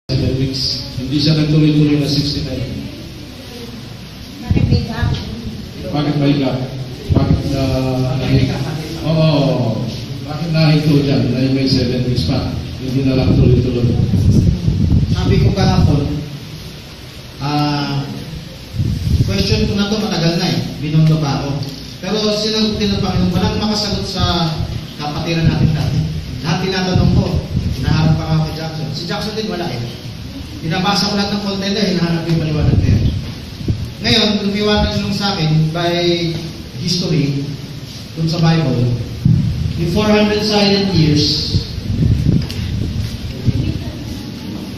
7 weeks. Hindi siya nagtuloy-tuloy na 69. Bakit may gap? Bakit may gap? Bakit na bakit nahinto dyan na may 7 weeks pa? Hindi na lang tuloy-tuloy. Sabi ko kahapon, question ko na to matagal na binundo pa ako. Pero sinagot din ng Panginoon, walang makasagot sa kapatiran natin dati. Lahat tinatanong ko, hinaharap pa nga kay Jackson. Si Jackson din wala Binabasa ko lahat ng content hinahanap yung maliwanag na yan. Ngayon, lumiwanag lang sa akin by history, dun sa Bible, yung 400 silent years,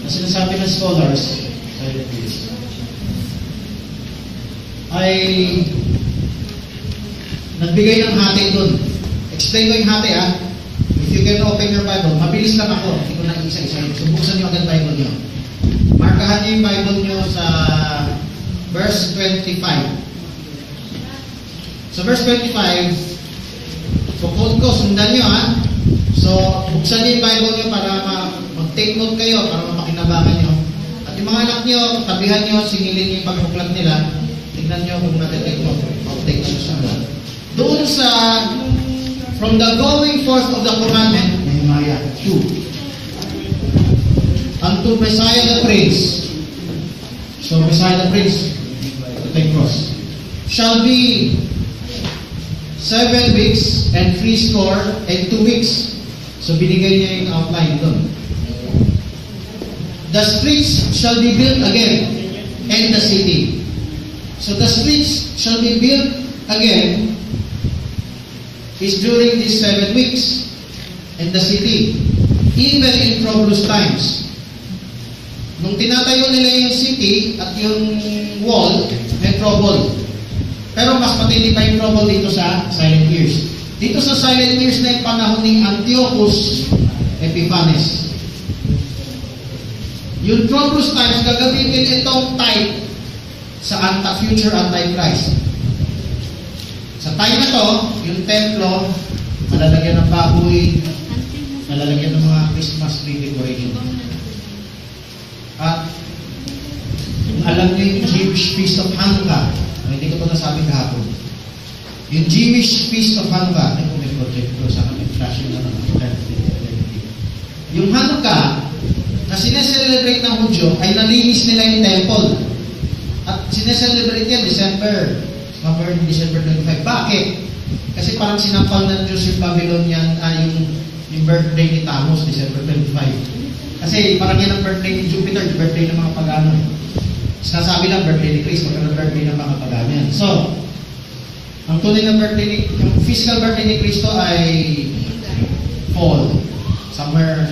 na sinasabi ng scholars, silent years, ay nagbigay ng hati dun. Explain ko yung hati If you can open your Bible, mabilis lang ako. Hindi ko na isa-isa yun. So, buksan nyo agad Bible nyo. Markahan nyo yung Bible nyo sa verse 25. Sa verse 25, quote ko, sundan nyo So, buksan nyo yung Bible nyo para mag-take note kayo, para mapakinabangan nyo. At yung mga anak nyo, tabihan nyo, singilin nyo yung pagbuklat nila. Tignan nyo kung matitake note. Mag-take nyo sa mga. Doon sa from the going forth of the commandment, Nehemiah 2, unto Messiah the Prince. So Messiah the Prince, the cross, shall be 7 weeks and 80 and 2 weeks. So binigay niya yung outline doon. The streets shall be built again, and the city. So the streets shall be built again is during these 7 weeks, and the city, even in troublous times. Nung tinatayo nila yung city at yung wall, may trouble. Pero mas matindi pa yung trouble dito sa silent years. Dito sa silent years na yung panahon ni Antiochus Epiphanes. Yung troublous times, gagamitin itong type sa future Antichrist. Sa time na to, yung templo, malalagyan ng baboy, malalagyan ng mga Christmas tree decoration. At alam niyo yung Jewish Feast of Hanukkah, hindi ko ito nasabi kahapon. Yung Jewish Feast of Hanukkah, may project ko sa akin, flashing na naman. Yung Hanukkah, na sineselebrate ng Hudyo, ay nalinis nila yung temple. At sineselebrate yan December 25. Bakit? Kasi parang sinampal ng Diyos yung Babylonian, yung birthday ni Tammuz, December 25. Kasi parang yan ang birthday ni Jupiter, yung birthday ng mga pagano. Sinasabi lang birthday ni Kristo, pero birthday ng mga pagano yan. So, ang tunay na birthday, yung physical birthday ni Kristo ay fall, somewhere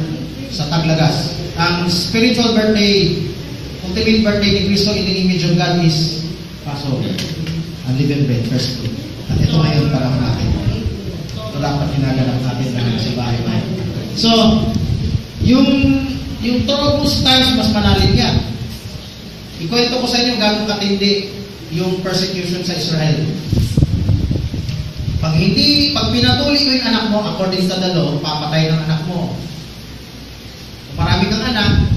sa Taglagas. Ang spiritual birthday, ultimate birthday ni Kristo in the image of God is Passover. Unleavened bread, first fruit. At ito ngayon para natin. Ito dapat ginaganap natin na sa bahay-bahay. So, yung troublous times, mas malalim yan. Ikwento ko sa inyo gano'ng katindi yung persecution sa Israel. Pag pinatuli mo yung anak mo, according to the law, papatay ng anak mo. Kung marami kang anak,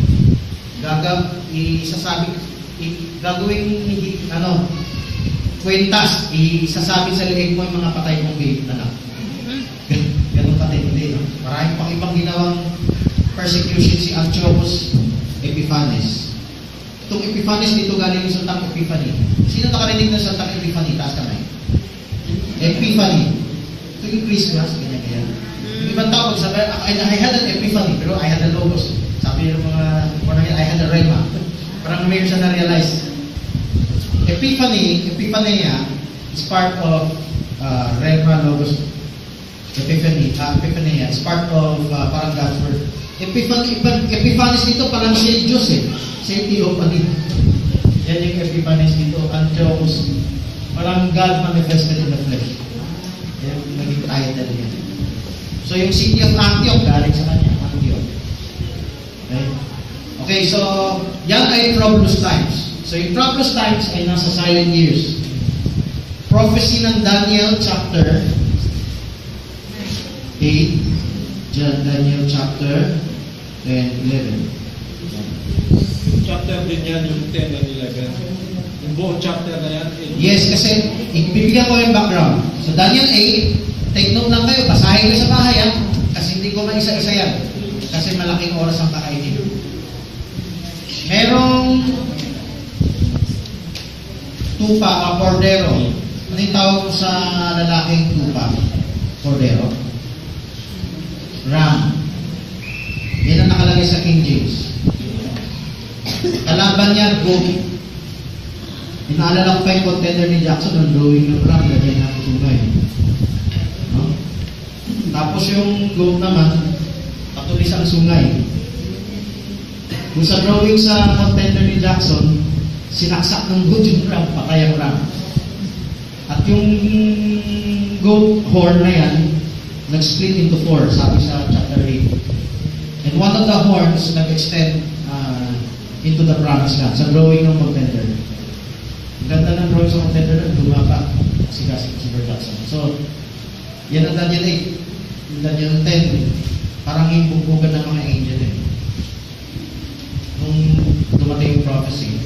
gagawing kwentas, isasabi sa liig mo yung mga patay mong anak. Ganun katindi. Maraming pang ibang ginawang persecution si Antiochus Epiphanes. Itong Epiphanes dito galing yung Santang Epiphany. Sino nakarinig ng Santang Epiphany? Taas kamay. Epiphany. Ito yung Christmas, ganyan. Yung ibang tao magsabi, I had an epiphany, pero I had a logos. Sabi ng mga, I had a rhema. Parang mayroon siya na-realize. Epiphania is part of rhema, logos. Epiphania is part of parang God's word. Epiphanes dito parang siya Diyos siya Theophany. Yan yung Epiphanes dito. Antiochus, parang God manifested in the flesh. Yan yung naging title niya. So yung city of Antioch, galing sa kanya, Antioch. Okay, so yan ay troublous times. So yung troublous times ay nasa silent years. Prophecy ng Daniel chapter 8, Daniel chapter 11. chapter din yan, yung 10 and 11. Yung buong chapter na yan. Yes, kasi ibibigyan ko yung background. So Daniel 8, take note lang kayo, basahin ko sa bahay ha, kasi hindi ko maisa-isa yan. Kasi malaking oras ang kakainin. Merong tupa o cordero. Ano yung tawag ko sa lalaking tupa? Cordero? Ram. Yan ang nakalagay sa King James. Kalaban niya, goat. Inaalala ko pa yung contender ni Jackson, ang drawing ng ram, ganyan ang tunay. No? Tapos yung goat naman, patulis ang sungay. Kung sa drawing sa contender ni Jackson, sinaksak ng goat yung ram, patay ang ram. At yung goat horn na yan, nag-split into 4, sabi sa chapter 8. And one of the horns nag-extend into the promised land, sa drawing ng contender. Ang ganda ng drawing sa contender na lumapa si Sir Jackson. So, yan ang Daniel 8. Yung Daniel 10, parang yung bugbugan ng mga angel eh. Nung dumating yung prophecy.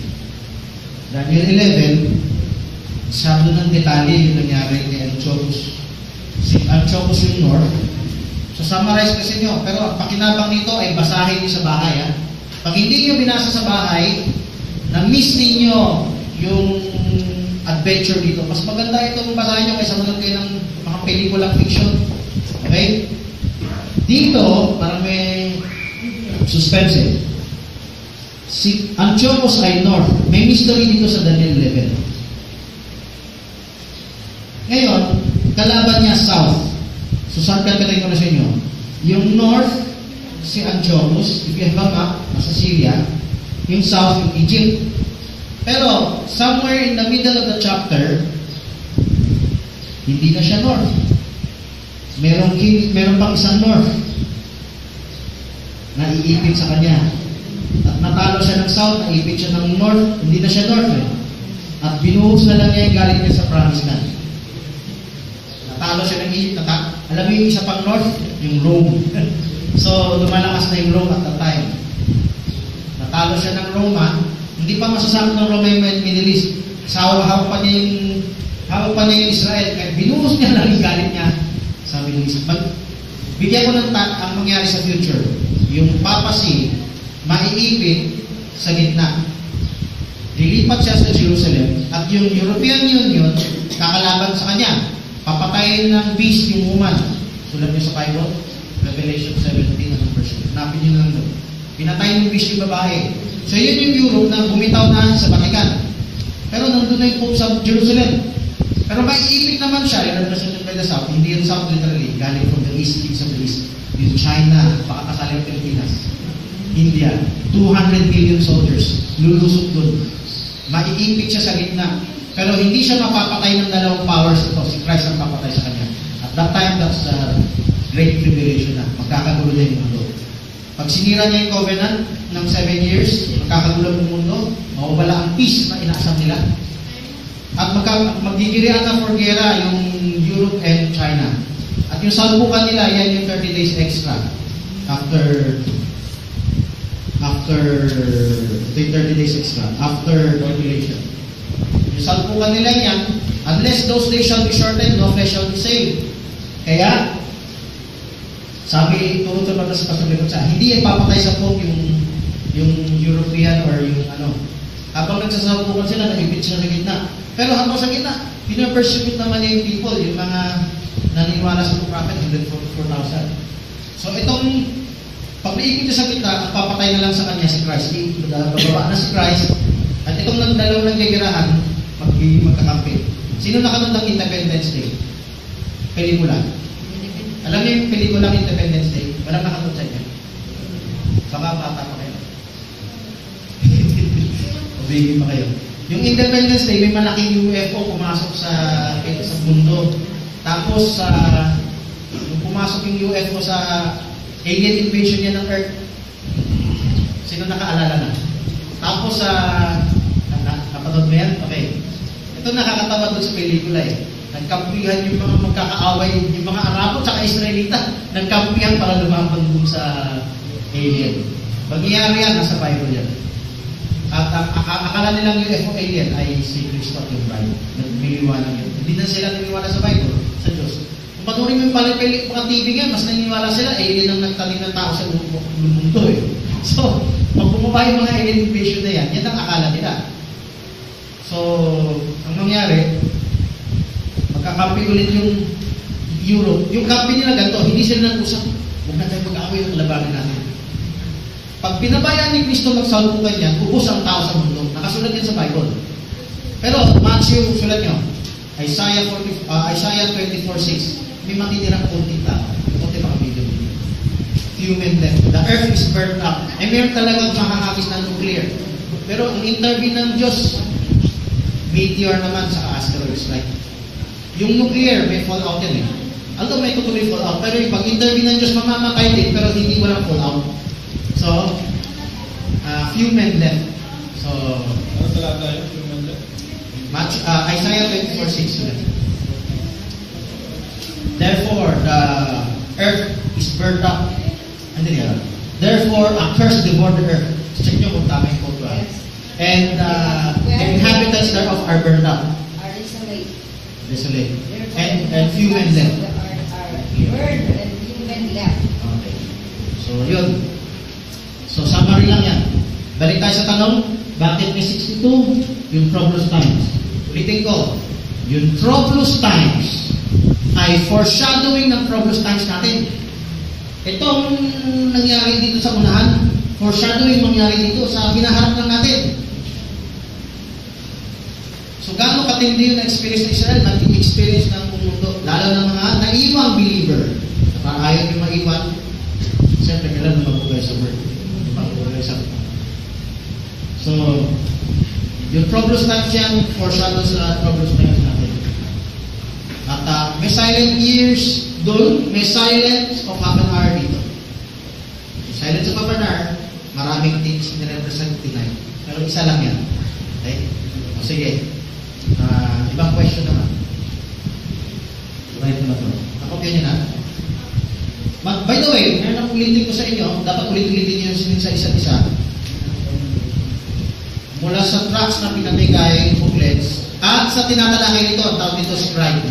Daniel 11, sabi ng detalye yung nangyari kay Antiochus. Si Antiochus yung north. So, summarize kasi nyo. Pero pakinabang nito ay basahin nyo sa bahay. Ha? Pag hindi nyo binasa sa bahay, na-miss ninyo yung adventure dito. Mas maganda itong basahin nyo kaysa manood kayo ng mga pelikulang fiction. Okay? Dito, parang may suspense eh. Si Antiochus ay north. May mystery dito sa Daniel 11. Ngayon, kalaban niya south. So, saan kagaling ko na sa inyo? Yung north, si Antiochus, if you have a map, nasa Syria. Yung south, yung Egypt. Pero, somewhere in the middle of the chapter, hindi na siya north. Meron pang isang north na iipit sa kanya. At natalo siya ng south, naipit siya ng north, hindi na siya north eh. At binuhos na lang niya yung galing niya sa promised land. Natalo siya ng Egypt, alam mo yung isa pang north, yung Rome. So, lumalakas na yung Rome at that time. Natalo siya ng Roma, hindi pa masasama ng Roma yung Middle East. Hawak pa niya yung Israel, kaya binuhos niya lang yung galit niya sa Middle East. Bigyan ko ng ang mangyari sa future. Yung papacy, maiipit sa gitna. Lilipat siya sa Jerusalem, at yung European Union, kakalaban sa kanya. Papatayin ng beast yung woman. Sulat niyo sa Bible, Revelation 17 ang verse. Hanapin niyo lang doon. Pinatay ng beast yung babae. So yun yung Europe na bumitaw na sa Vatican. Pero nandun na yung Pope sa Jerusalem. Pero may ipit naman siya, represented by the South. Hindi yung South literally, galing from the East, kings of the East. Yung China, baka kasali ng Pilipinas. India, 200 million soldiers. Lulusot doon. Maiipit siya sa gitna. Pero hindi siya mapapatay ng dalawang powers ito. Si Christ ang papatay sa kanya. At that time, that's the Great Tribulation na. Magkakagulo na yung mundo. Pag sinira niya yung covenant ng 7 years, magkakagulo ng mundo, mawawala ang peace na inaasam nila. At magdidirian na for gera yung Europe and China. At yung salpukan nila, yan yung 30 days extra. After 30 days extra. After tribulation. Yung salpukan nila yan, unless those days shall be shortened, no flesh shall be saved. Kaya, sabi, turo-turo na sa pagkalikot sa, hindi ipapatay sa Pope yung European or yung ano. Habang nagsasalpukan sila, naipit sila sa gitna. Pero habang sa gitna, pinapersecute naman niya yung people, yung mga naniniwala sa prophet, 144,000. So itong, pag naipit niya sa gitna, ang papatay na lang sa kanya si Christ. Bababa na si Christ, at itong dalawang nanggagirahan, magkakampi. Sino nakanood ng Independence Day? Pelikula. Alam niyo yung pelikula ng Independence Day? Walang nakanood sa inyo. Baka bata pa kayo. O baby pa kayo. Yung Independence Day, may malaking UFO pumasok sa mundo. Tapos, nung pumasok yung UFO sa alien invasion niya ng Earth, sino nakaalala na? Tapos, napanood mo yan? Okay. Ito nakakatawa doon sa pelikula eh. Nagkampihan yung mga magkakaaway, yung mga Arabo at Israelita, nagkampihan para lumaban dun sa alien. Pangyayari yan, nasa Bible yan. akala nilang UFO alien ay si Kristo at yung bride. Nagmiliwanag yun. Hindi na sila naniniwala sa Bible, sa Diyos. Kung panurin mo yung mga TV nga, mas naniniwala sila, alien ang nagtanim ng tao sa mundo eh. So, pag bumaba yung mga alien invasion na yan ang akala nila. So, ang nangyari, magkakampi ulit yung Europe. Yung kampi nila ganito, hindi sila nag-usap. Huwag na tayo mag-away ng labanan natin. Pag pinabayaan ni Kristo magsalpukan niya, ubos ang tao sa mundo. Nakasulat yan sa Bible. Pero, Matthew, sulat nyo, Isaiah 24:6, may matitirang kunting tao. Kunti mga video. Human death. The earth is burnt up. Eh, meron talagang makakakis ng nuclear. Pero, ang intervene ng Diyos, meteor naman sa asteroids, right? Yung nuclear, may fallout yan eh. Although may tutuloy fallout, pero yung pag-intervene ng Diyos, mamamatay din, pero hindi walang fallout. So, few men left. So, Ano talata yun? Human death? Isaiah 24:6. Therefore, the earth is burnt up. Ano yan? Therefore, a curse devoured the earth. Check nyo kung tama yung quote. And the inhabitants thereof are burned up. Are Desolate. And few men left. burned and human left. Okay. So, yun. So, summary lang yan. Balik tayo sa tanong, bakit may 62? Yung troublous times. Ulitin ko, yung troublous times ay foreshadowing ng troublous times natin. Itong nangyari dito sa unahan, foreshadowing mangyari dito sa hinaharap lang natin. So, gaano katindi yung experience ng Israel, nag-experience ng mundo, lalo ng mga naiwang believer. Para ayaw yung maiwan, siyempre, kailan na magbugay sa word. Magbugay sa word. So, yung troublous times yan, foreshadow sa troublous times natin. At may silent years doon, may silence of half an hour dito. Yung silence of half an hour, maraming things nirepresent tonight. Pero isa lang yan. Okay? O sige. Ibang question naman. Right na to. Nakopya niyo na. By the way, meron akong ulitin ko sa inyo, dapat ulit-ulitin niyo yung sa isa't isa. Mula sa tracks na pinamigay, booklets, at sa tinatalakay nito, ang tawag nito scribe.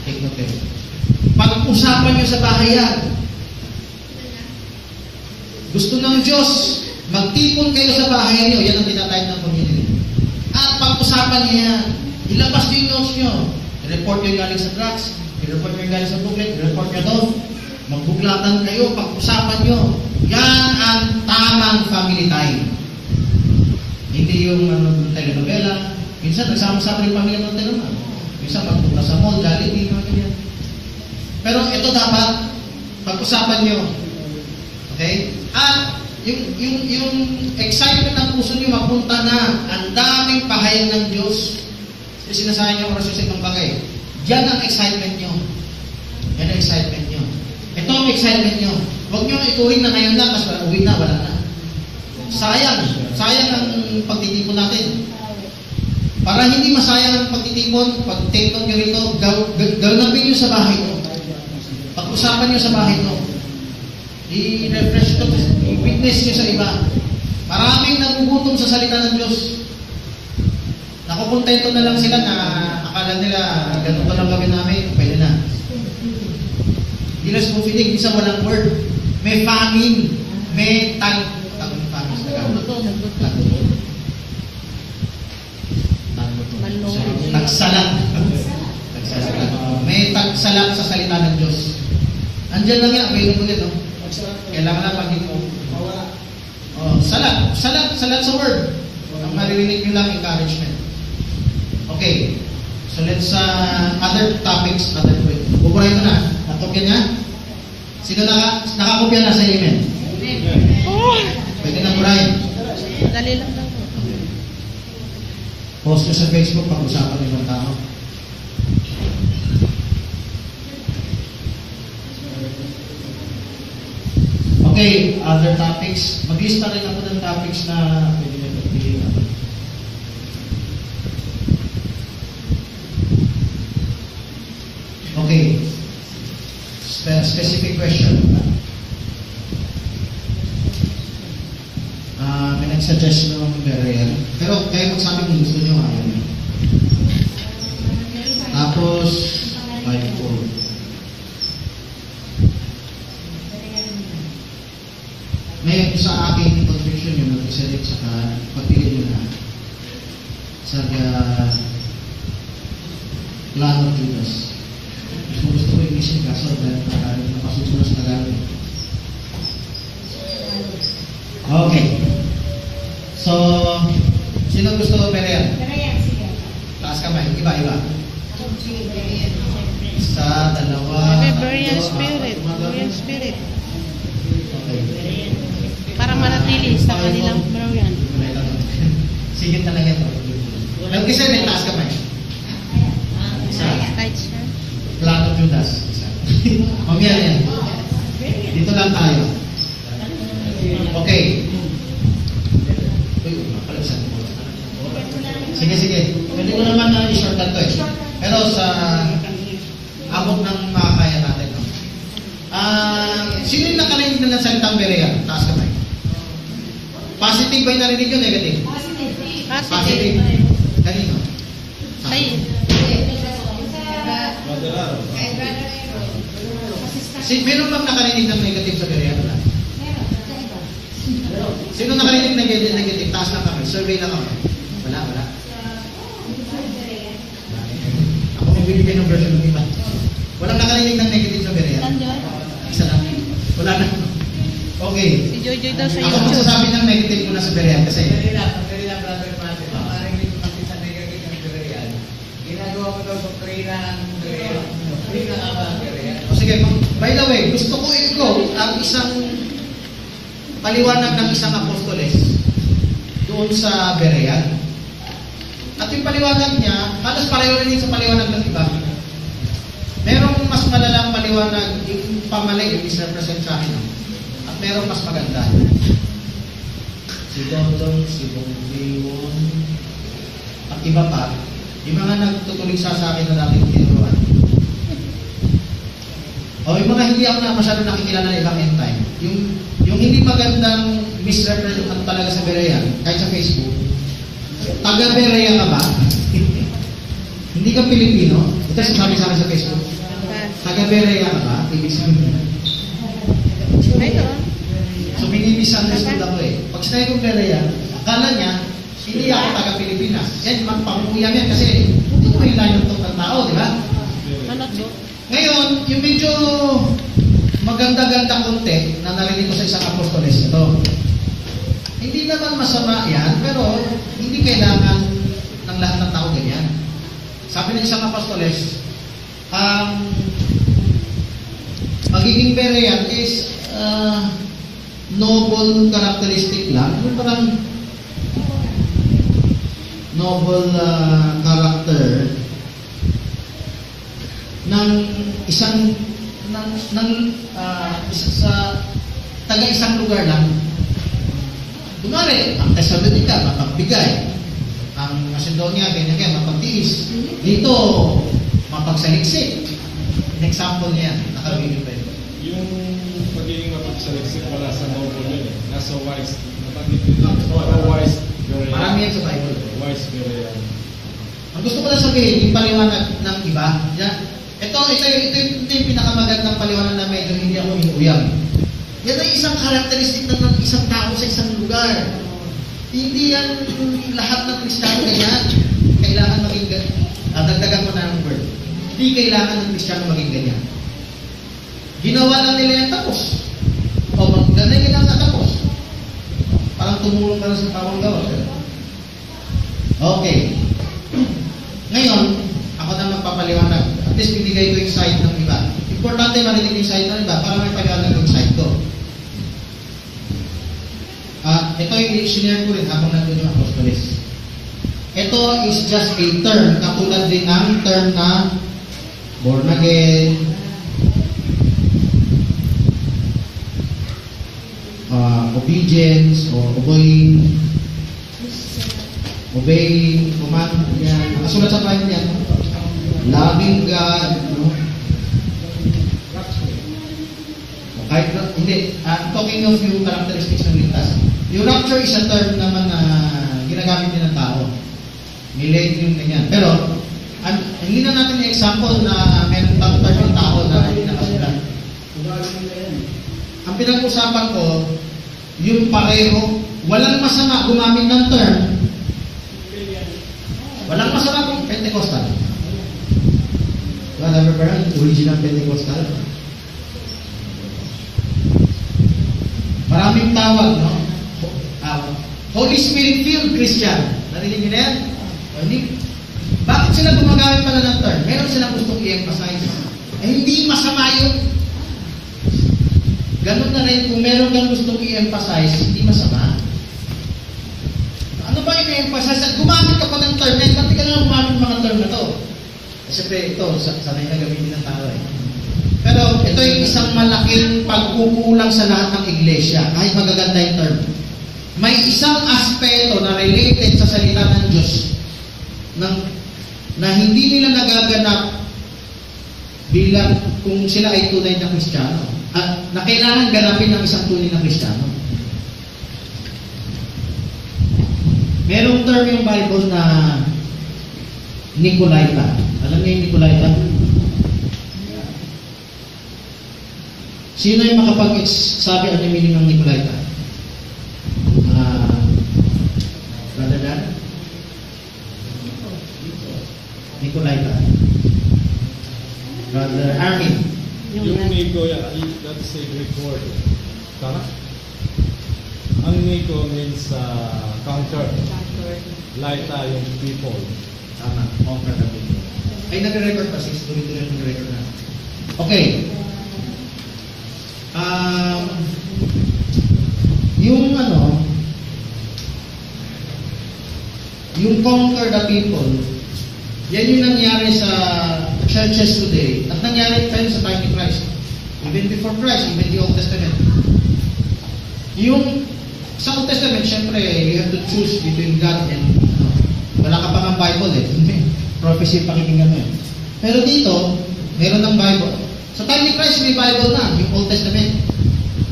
Take note kayo. Pag-usapan niyo sa bahay yan. Gusto ng Diyos, magtipon kayo sa bahay niyo, yan ang tinatayag ng community. At pag-usapan niya yan, ilabas niyo yung notes niyo. I-report niyo galing sa tracks, i-report niyo galing sa booklet, i-report niyo doon. Magbuklatan kayo, pag-usapan niyo. Yan ang tamang family time. Hindi yung telenovela. Minsan, nagsama-sama yung pamilya ng telenovela. Minsan, magpunta sa mall, Jollibee, mga ganyan. Pero ito dapat, pag-usapan nyo. Okay? At, yung excitement ng puso nyo, mapunta na. Ang daming pahayag ng Diyos. Kasi sinasabi nyo, oras sa ibang bagay. Yan ang excitement nyo. Yan ang excitement nyo. Ito ang excitement nyo. Huwag nyo ituring na ngayon lang, kasi uwi na, wala na. Sayang. Sayang ang pagtitipon natin. Para hindi masayang ang pagtitipon, pag-take nyo rito, gawin nyo sa bahay nyo. Pag-usapan nyo sa bahay nyo. I-refresh ito, i-witness nyo sa iba. Maraming nagugutom sa salita ng Diyos. Nakukontento na lang sila na akala nila ganito lang gawin namin, pwede na. Hindi na fulfilling, isa walang word. May famine, may tagsalat. May tagsalat sa salita ng Diyos. Andiyan lang yan, available yan, no? Kailangan lang maging salat sa word. Ang maririnig nyo lang, encouragement. Okay. So let's, other topics, other point. Buburay mo na. Nakopya niya? Sino nakakopya na sa amen? Pwede na burahin. Dali lang daw. Post nyo sa Facebook, pag-usapan ng ibang tao. Okay, other topics. Mag-lista rin ako ng topics na pwede na pagpiliin. Okay. Specific question. May nag-suggest ng Berean. Pero kayo magsabi kung gusto nyo, ayaw nyo. Tapos, 5-4. Ngayon, sa aking conviction yung mag-select saka pagpili nyo na sa Plan of Judas. Gusto ko yung mission kaso dahil napasusunod sa Tagalog. Okay. So, sino gusto Berean? Berean, sige. Taas kamay. Iba. Isa, dalawa, Berean tatlo, spirit. apat, Berean spirit. Okay. Para manatili sa kanilang Berean. Sige talaga ito. Nag-isa may taas kamay. Isa. Right, sir. Plan of Judas. Isa. Mamaya yan. Dito lang tayo. Okay. Uy, mapalagsan ko. Sige. Pwede ko naman na i-shortcut ko eh. Pero sa abot ng makakaya natin. No? Sino yung nakarinig na ng salitang Berean? Taas kamay. Positive ba yung narinig yun? Negative? Positive. Kanino? Ay, Meron bang nakarinig ng negative sa Berean? Sino nakarinig ng negative? Taas lang kami. Survey lang kami. Wala. Ako may binigay ng version ng iba. Walang nakarinig ng negative sa Berean. Tandoy. Isa lang. Wala na. Okay. Si Joy daw sa Ako YouTube. magsasabi ng negative muna sa Berean kasi Brother Matthew, makarinig ko kasi sa negative ng Berean. Ginagawa ko daw doktrina ng Berean. Doktrina nga ba ang Berean? o sige, by the way, gusto ko i-quote ang isang paliwanag ng isang apostoles doon sa Berean. At yung paliwanag niya, halos pareho rin sa paliwanag ng iba. Merong mas malalang paliwanag, yung pamali, yung is-represent sa akin. At merong mas maganda. Si Dodong, si Bongwon, at iba pa, yung mga nagtutuloy sa akin na dating tinuruan. O yung mga hindi ako na masyado nakikilala na ibang end time. Yung hindi magandang misrepresent talaga sa Berean, kahit sa Facebook, taga-Berea ka ba? Hindi ka Pilipino? Ito sabi sa akin sa Facebook. Taga-Berea ka ba? Ibig sabihin. Ito. So, minimisunderstood ako eh. Pag sinabi kong Berea, akala niya, hindi ako taga-Pilipinas. Yan, magpamuya yan kasi hindi ko mahilayan itong tao, di ba? Ano to? Ngayon, yung medyo maganda-ganda konti na narinig ko sa isang apostoles ito. Hindi naman masama yan, pero hindi kailangan ng lahat ng tao ganyan. Sabi ng isang apostoles, magiging Berean is noble characteristic lang. Yung parang noble character ng isang sa taga-isang lugar lang. Kunwari, ang Thessalonica, mapagbigay. Ang Macedonia, ganyan, mapagtiis. Dito, mapagsaliksik. An example niya, nakabigay pa ito. Yung pagiging mapagsaliksik wala sa noble yun eh. Nasa wise. Wise Berean. Marami yan sa Bible. Wise Berean. Ang gusto ko lang sabihin, yung paliwanag ng iba, ito yung pinakamagandang paliwanag na medyo hindi ako inuyang. Yan ay isang karakteristik ng isang tao sa isang lugar. Hindi yan lahat ng Kristiyano ganyan. Kailangan maging ganyan. Dagdagan ko na ng word. Hindi kailangan ng Kristiyano maging ganyan. Ginawa lang nila yan tapos. O ganyan lang na tapos. Parang tumulong ka na sa tawang gawa. Okay. Ngayon, ako na magpapaliwanag. At least bibigay ko yung side ng iba. Importante marinig yung side ng iba para may pagkalag yung side ko. Ito yung i-share ko rin habang nandun yung apostoles. Ito is just a term, katulad din ng term na born again, obedience, or obeying, command, yan. Nakasulat sa Bible yan. Loving God, no? Kahit, hindi, talking of yung characteristics ng ligtas. Yung rapture is a term naman na ginagamit din ng tao. Millennium ganyan. Pero, hindi na natin yung example na meron term ng tao na hindi nakasulat. Ang pinag-usapan ko, yung pareho, walang masama gumamit ng term. Walang masama kung Pentecostal. Wala ba yung original Pentecostal? Maraming tawag, no? Holy Spirit-filled Christian. Narinig niyo na yan? Bakit sila gumagamit pala ng term? Meron silang gustong i-emphasize. Hindi masama yun. Ganun na rin, kung meron kang gustong i-emphasize, hindi masama. Ano ba yung i-emphasize? At gumamit ka pa ng term, ba't ka na gumamit ng mga term na to? Siyempre, ito, sanay na gamitin ng tao eh. Pero ito yung isang malaking pagkukulang sa lahat ng iglesia, kahit magaganda yung term. May isang aspeto na related sa salita ng Diyos na hindi nila nagaganap bilang kung sila ay tunay na Kristiyano. At na kailangan ganapin ng isang tunay na Kristiyano. Merong term yung Bible na Nicolaita. Alam niyo yung Nicolaita? Sino yung makapag-sabi ano yung meaning ng Nicolaita? Brother Dan? Nicolaita. Brother Armin. Yung Nico, that's a Greek word. Tama? Ang Nico means conquer. Laita yung people. Tama. Conquer the people. Ay, nag-record pa. Tuloy-tuloy nag-record na. Okay. Yung conquer the people, yan yung nangyari sa churches today. At nangyari tayo sa time ni Christ. Even before Christ, even the Old Testament. Yung sa Old Testament, syempre, you have to choose between God and wala ka pa ng Bible eh. Prophecy pakikinggan mo eh. Pero dito, meron ng Bible. Sa time ni Christ, may Bible na, yung Old Testament.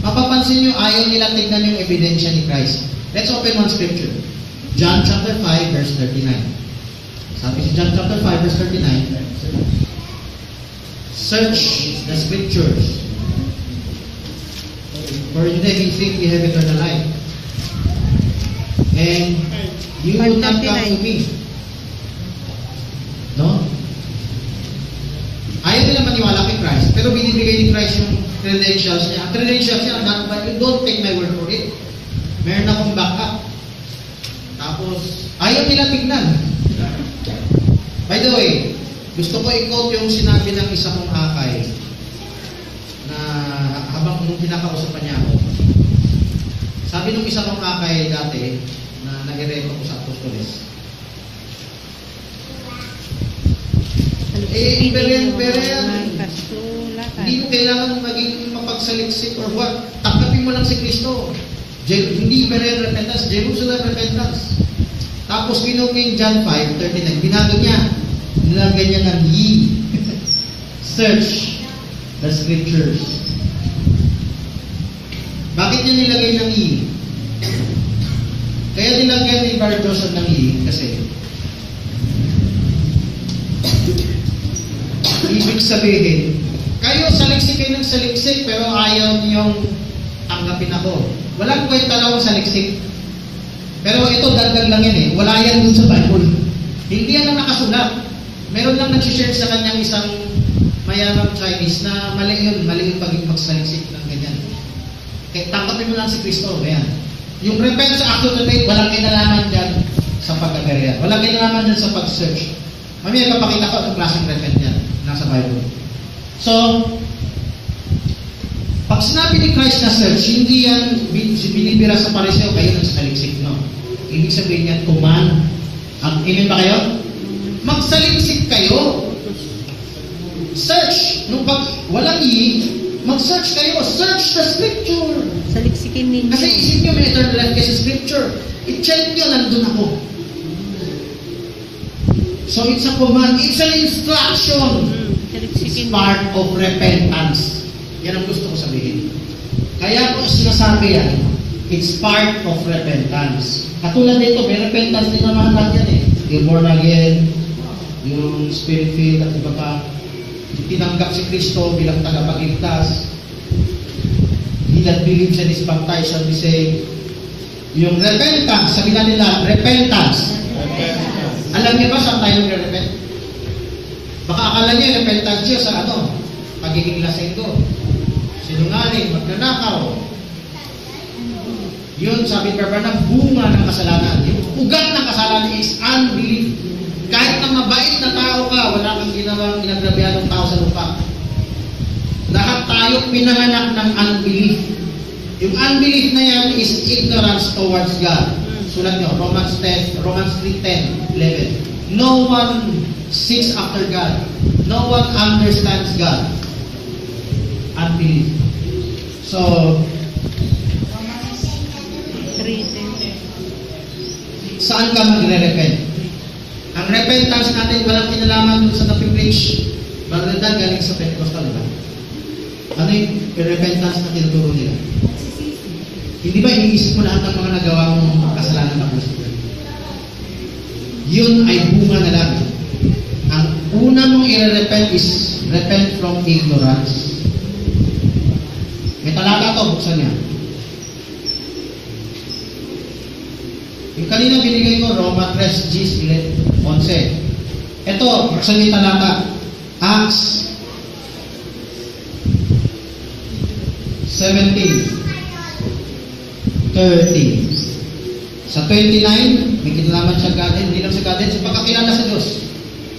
Mapapansin nyo, ayaw nila tignan yung ebidensya ni Christ. Let's open one scripture. John chapter 5, verse 39. Sabi si John chapter 5, verse 39, search the scriptures, for in them you think you have eternal life, and you will not come to me. No? Ayaw nila maniwala kay Christ, pero binibigay ni Christ yung credentials niya. Ang credentials niya, but you don't take my word for it. Meron akong backup. Tapos, ayaw nila tignan. By the way, gusto ko i-quote yung sinabi ng isa kong akay na habang nung pinakausapan niya ako. Sabi nung isa kong akay dati na nag-reto ko sa Apostoles. Hindi mo kailangan maging mapagsaliksik or what. Tanggapin mo lang si Kristo. Hindi Berean repentance, Jerusalem repentance. Tapos kinuha yung John 5:39, binago niya. Nilagay niya ng ye. Search the scriptures. Bakit niya nilagay ng ye? Kaya nilagyan ni Brother Joseph ng ye kasi ibig sabihin, kayo saliksik kayo ng saliksik pero ayaw niyong tanggapin ako. Walang kwenta lang sa saliksik. Pero ito, dagdag lang yan eh. Wala yan dun sa Bible. Hindi yan ang nakasulat. Meron lang nag-share sa kanyang isang mayamang Chinese na mali yun paging magsaliksik ng ganyan. Kaya tangkapin mo lang si Kristo. Ganyan. Yung repent sa action of faith, walang kinalaman dyan sa pagkagarian. Walang kinalaman dyan sa pag-search. Mamaya kapakita ko ang klaseng repent yan. Nasa Bible. So, pag sinabi ni Christ na search, hindi yan binibira sa pariseo, kayo nagsaliksik, no? Ibig sabihin yan, command. Amen ba kayo? Magsaliksik kayo. Search. Nung pag walang mag-search kayo. Search the scripture. Saliksikin ninyo. Kasi isip nyo, may eternal life kayo sa scripture. I-check nyo, nandun ako. So it's a command. It's an instruction. It's part of repentance. Yan ang gusto ko sabihin. Kaya ko sinasabi yan, It's part of repentance. Katulad nito, may repentance din naman natin eh. You're born again, yung spirit-filled at iba pa. Tinanggap si Kristo bilang tagapagligtas. He that believes and is baptized shall be saved. Yung repentance, sabi na nila, repentance. Alam niyo ba saan tayo nagre-repent? Baka akala niyo repentance siya sa ano? Pagiging lasenggo, sinungaling, magnanakaw. Yun, sabi pa na bunga ng kasalanan. Yung ugat ng kasalanan is unbelief. Kahit na mabait na tao ka, wala kang ginawang inagrabihan ng tao sa lupa. Lahat tayo pinanganak ng unbelief. Yung unbelief na yan is ignorance towards God. Sulat nyo, Romans 3:10, 11. No one seeks after God. No one understands God. Unbelief. So, 3:10. saan ka magre-repent? Ang repentance natin walang kinalaman dun sa napi-preach. Brother Dan, galing sa Pentecostal, diba? Ano yung repentance na tinuturo nila? Hindi ba iniisip mo lahat ng mga nagawa mong kasalanan na gusto? Yun ay bunga na lang. Ang una mong i-repent is repent from ignorance. May talata to, buksan niya. Yung kanina binigay ko, Roma 3:11. Ito, buksan niya talata. Acts 17:30. Sa 29, may kinalaman sa God, hindi lang sa God, sa pagkakilala sa Diyos.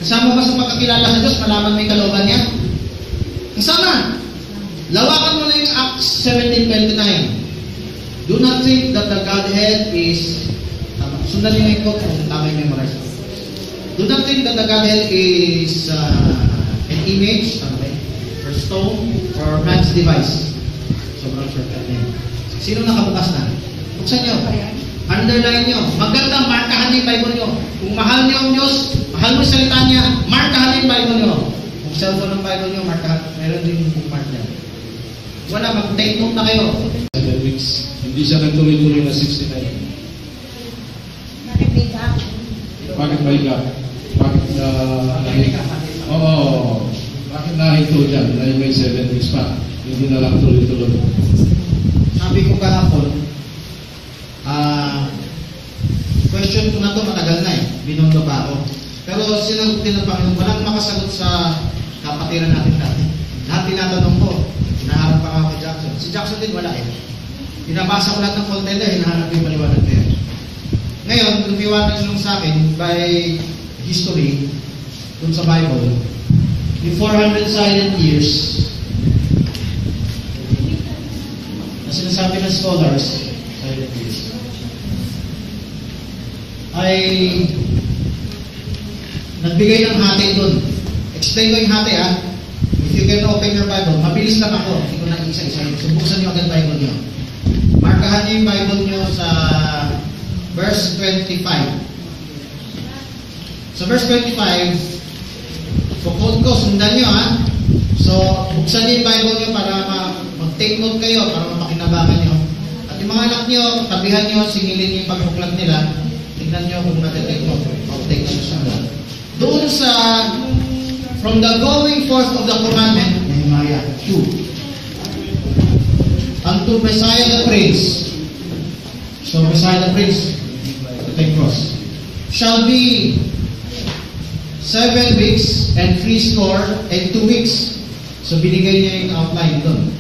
Kasama ba sa pagkakilala sa Diyos, malaman may kalooban niya? Kasama. Lawakan mo na yung Acts 17:29. Do not think that the Godhead is, sundan niyo yung quote kung tama yung memorize. Do not think that the Godhead is an image, or stone, or man's device. Sobrang shortcut na yun. Sino nakabukas na? Buksan nyo. Underline nyo. Maganda, markahan niyo yung Bible nyo. Kung mahal niyo ang Diyos, mahal mo yung salita niya, markahan niyo yung Bible nyo. Kung cellphone ng Bible nyo, markahan. Meron din yung mark niya. Wala, mag-take note na kayo. 7 weeks. Hindi siya nagtuloy-tuloy na 69. Bakit may gap? Bakit may gap? Bakit bakit nahito dyan na may 7 weeks pa? Hindi na lang tuloy-tuloy. Sabi ko kahapon, question ko na to matagal na eh. Binondo pa ako. Pero sinagot din ng Panginoon, walang makasagot sa kapatiran natin dati. Lahat tinatanong ko, hinaharap pa nga kay Jackson. Si Jackson din wala eh. Pinabasa ko lahat ng contender, hinaharap yung maliwanag na yan. Ngayon, lumiwanag nung sa akin by history, dun sa Bible, yung 400 silent years, na sinasabi ng scholars, silent years, ay nagbigay ng hati dun. Explain ko yung hati ha. If you can open your Bible, mabilis lang ako. Hindi ko na isa-isa yun. So, buksan nyo agad Bible nyo. Markahan nyo yung Bible nyo sa verse 25. Sa verse 25, so quote ko, sundan nyo ha. So, buksan nyo yung Bible nyo para mag-take note kayo, para mapakinabangan nyo. At yung mga anak nyo, tabihan nyo, singilin nyo yung pagbuklat nila. Tignan nyo kung matitake note. Mag-take note sa mga. Doon sa, from the going forth of the commandment, Nehemiah 2, unto Messiah the Prince. So, Messiah the Prince, the cross, shall be 7 weeks and 62 weeks. So, binigay niya yung outline doon.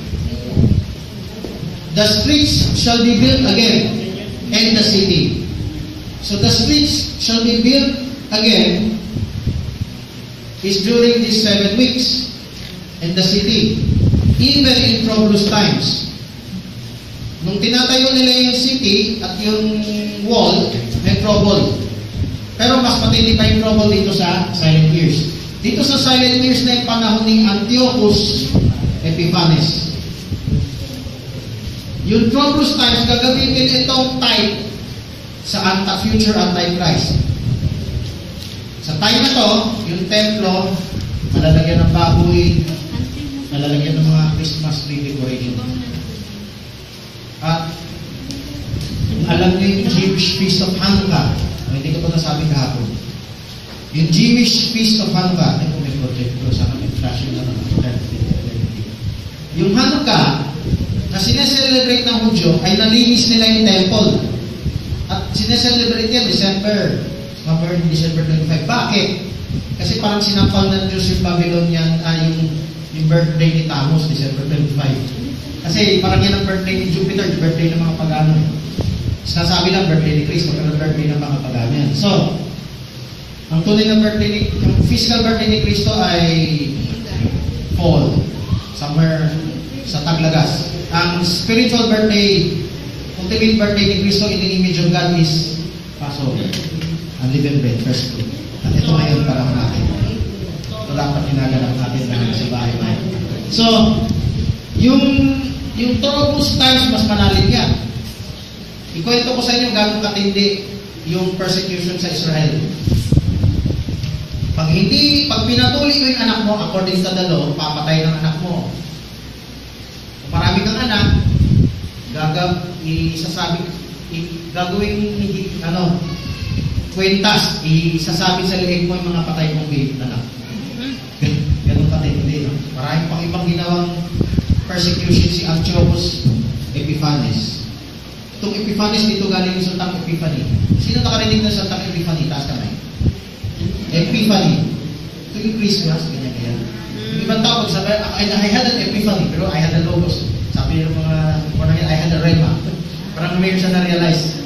The streets shall be built again, and the city. So, the streets shall be built again is during these 7 weeks, and the city, even in troublous times. Nung tinatayo nila yung city at yung wall, may trouble. Pero mas matindi pa yung trouble dito sa silent years. Dito sa silent years na yung panahon ni Antiochus Epiphanes. Yung troublous times, gagamitin itong type sa future Antichrist. Sa time na to, yung templo, malalagyan ng baboy, malalagyan ng mga Christmas tree decoration. At Alam niyo yung Jewish Feast of Hanukkah. Hindi ko ito nasabi kahapon. Yung Jewish Feast of Hanukkah, ay kung may project ko, sana may flashing na naman. Yung Hanukkah, na sineselebrate ng Hudyo, ay nalinis nila yung temple. At sineselebrate yan December 25. Bakit? Kasi parang sinampal ng Diyos yung Babylonian, yung birthday ni Tammuz, December 25. Kasi parang yan ang birthday ni Jupiter, yung birthday ng mga pagano. Sinasabi lang birthday ni Cristo, pero birthday ng mga pagano yan. So, ang tunay na birthday yung physical birthday ni Cristo ay fall, somewhere sa Taglagas. Ang spiritual birthday, ultimate birthday ni Cristo in the image of God is Passover. Unleavened bread, first fruit. At ito ngayon para natin. Ito dapat ginaganap natin na sa bahay-bahay. So, yung troubles times mas malalim yan. Ikwento ko sa inyo gano'ng katindi yung persecution sa Israel. Pag pinatuli mo yung anak mo, according to the law, papatay ng anak mo. Kung marami kang anak, gagawin kwentas, isasabi sa liig mo yung mga patay mong baby anak. Ganun katindi. Maraming pang ibang ginawang persecution si Antiochus Epiphanes. Itong Epiphanes dito galing yung Santang Epiphany. Sino nakarinig ng Santang Epiphany? Taas kamay. Epiphany. Ito yung Christmas, ganyan. Yung ibang tao, sabi, I had an epiphany, pero I had a logos. Sabi ng mga I had a rhema. Parang mayroon siya na-realize.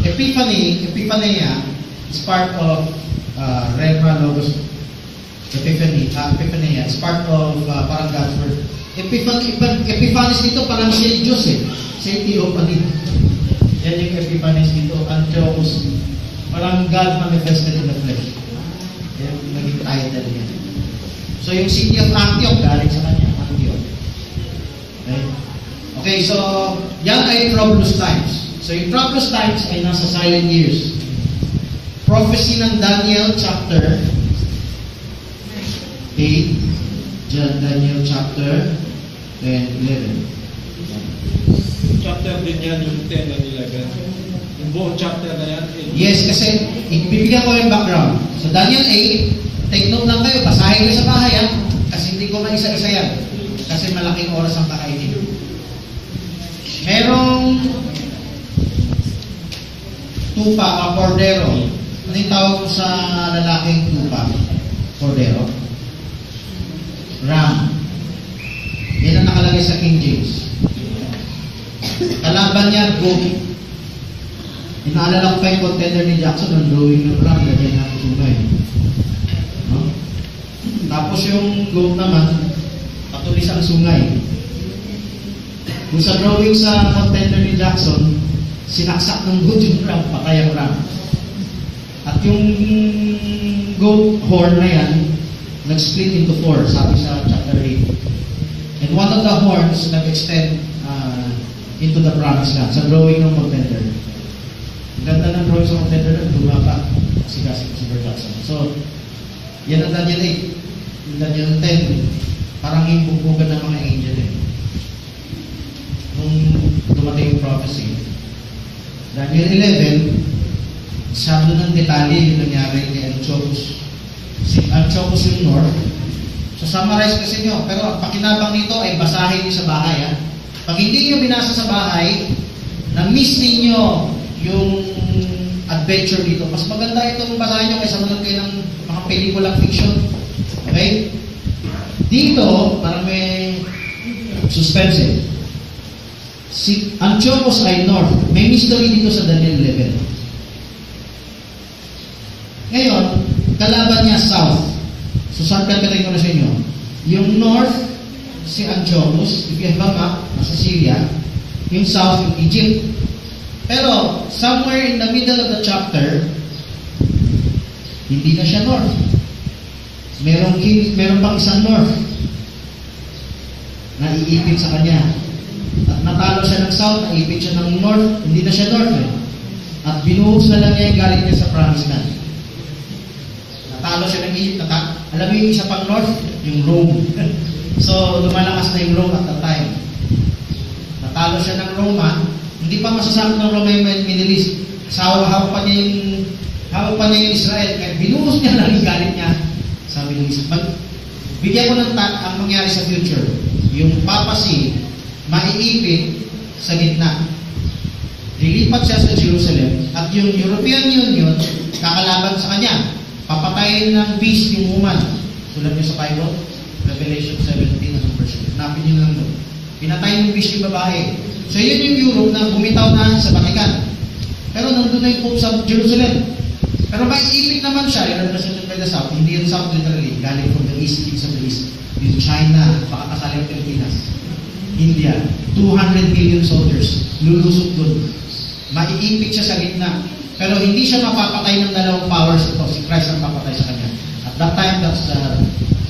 Epiphania is part of rhema, logos. Epiphania is part of parang God's word. Epiphanes dito parang siya yung Diyos eh. Siya yung theophany. Yan yung Epiphanes dito. Antiochus. Parang God manifested in the flesh. Yan yung naging title niya. So yung city of Antioch, galing sa kanya. Antioch. Okay, so yan ay troublous times. So yung troublous times ay nasa silent years. Prophecy ng Daniel chapter 8, Daniel chapter 11. Chapter din yan, yung 10 and 11. Yung buong chapter na yan. Yes, kasi ibibigyan ko yung background. So Daniel 8, take note lang kayo, basahin kayo sa bahay ha? Kasi hindi ko maisa-isa yan. Kasi malaking oras ang kakainin. Merong tupa, cordero. Ano yung tawag ko sa lalaking tupa? Cordero. Ram. Yan ang nakalagay sa King James. Kalaban niya, goat. Inaalala ko pa yung contender ni Jackson, ang drawing ng ram, ganyan na sungay. No? Tapos yung goat naman, patulis ang sungay. Kung sa drawing sa contender ni Jackson, sinaksak ng goat yung ram, patay ang ram. At yung goat horn na yan, nag-split into 4, sabi sa chapter 8. And one of the horns nag-extend into the promised land, sa drawing ng contender. Ang ganda ng drawing sa contender na luma pa si Sir Jackson. So, yan ang Daniel 8. Yung Daniel 10, parang yung bugbugan ng mga angel eh. Nung dumating yung prophecy. Daniel 11, sabi ng detalye yung nangyari kay Antiochus. Si Antiochus yung north. So, summarize kasi nyo. Pero ang pakinabang nito ay basahin nyo sa bahay. Ha? Pag hindi nyo binasa sa bahay, na-miss ninyo yung adventure dito. Mas maganda itong basahin nyo kaysa manood kayo ng mga pelikulang fiction. Okay? Dito, parang may suspense. Si Antiochus ay north. May mystery dito sa Daniel 11. Ngayon, kalaban niya south. So, saan pagkatay ko na sa inyo? Yung north, si Antiochus, if you have a map, nasa Syria. Yung south, yung Egypt. Pero, somewhere in the middle of the chapter, hindi na siya north. Meron pang isang north na iipit sa kanya. At natalo siya ng south, naipit siya ng north, hindi na siya north eh. At binuhos na lang niya yung galing niya sa promised land. Natalo siya ng Egypt. Alam mo yung isa pang north? Yung Rome. So, lumalakas na yung Rome at that time. Natalo siya ng Roma. Hindi pa masasakop ng Roma yung Middle East. Hawak pa niya yung Israel. Kaya binuhos niya lang yung galit niya sa Middle East. Bigyan ko ng ang mangyari sa future. Yung papacy, maiipit sa gitna. Lilipat siya sa Jerusalem at yung European Union kakalaban sa kanya. Papatayin ng beast yung woman. Sulat niyo sa Bible, Revelation 17 ng verse. Hanapin niyo lang doon. Pinatay ng beast yung babae. So yun yung Europe na bumitaw na sa Vatican. Pero nandun na yung Pope sa Jerusalem. Pero may ipit naman siya, represented by the South. Hindi yung South literally, galing from the East, kings of the East. Yung China, baka kasali ang Pilipinas. India, 200 million soldiers, lulusot dun. Maiipit siya sa gitna. Pero hindi siya mapapatay ng dalawang powers ito. Si Christ ang papatay sa kanya. At that time, that's the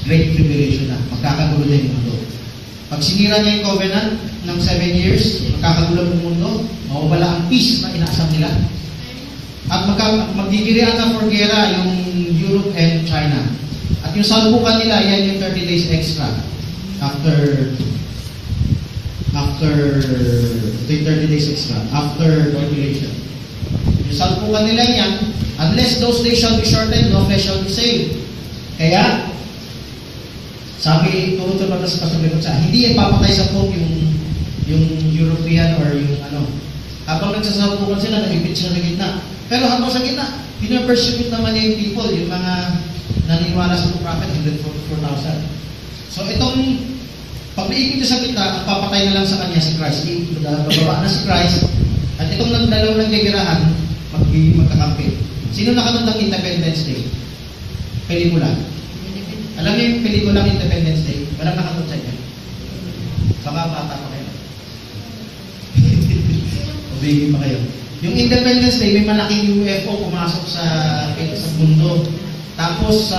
Great Tribulation na. Magkakagulo na yung mundo. Pag sinira niya yung covenant ng 7 years, magkakagulo ng mundo, mawawala ang peace na inaasam nila. At magdidirian na for gera yung Europe and China. At yung salpukan nila, yan yung 30 days extra. After 30 days extra. After tribulation. Yung salpukan nila yan, unless those days shall be shortened, no flesh shall be saved. Kaya, sabi, turo sa Pastor Lecotsa, hindi yan papatay sa Pope yung European or yung ano. Habang nagsasalpukan sila, nagipit sila na gitna. Pero habang sa gitna, pinapersecute naman niya yung people, yung mga naniniwala sa prophet, 144,000. So itong, pag naipit niya sa gitna, ang papatay na lang sa kanya si Christ. Bababa na si Christ, at itong dalawang nagigirahan, magkakampi. Sino nakanood ng Independence Day? Pelikula. Alam niyo yung pelikulang Independence Day? Walang nakanood sa inyo. Baka bata pa kayo. Obigin pa kayo. Yung Independence Day, may malaking UFO pumasok sa mundo. Tapos,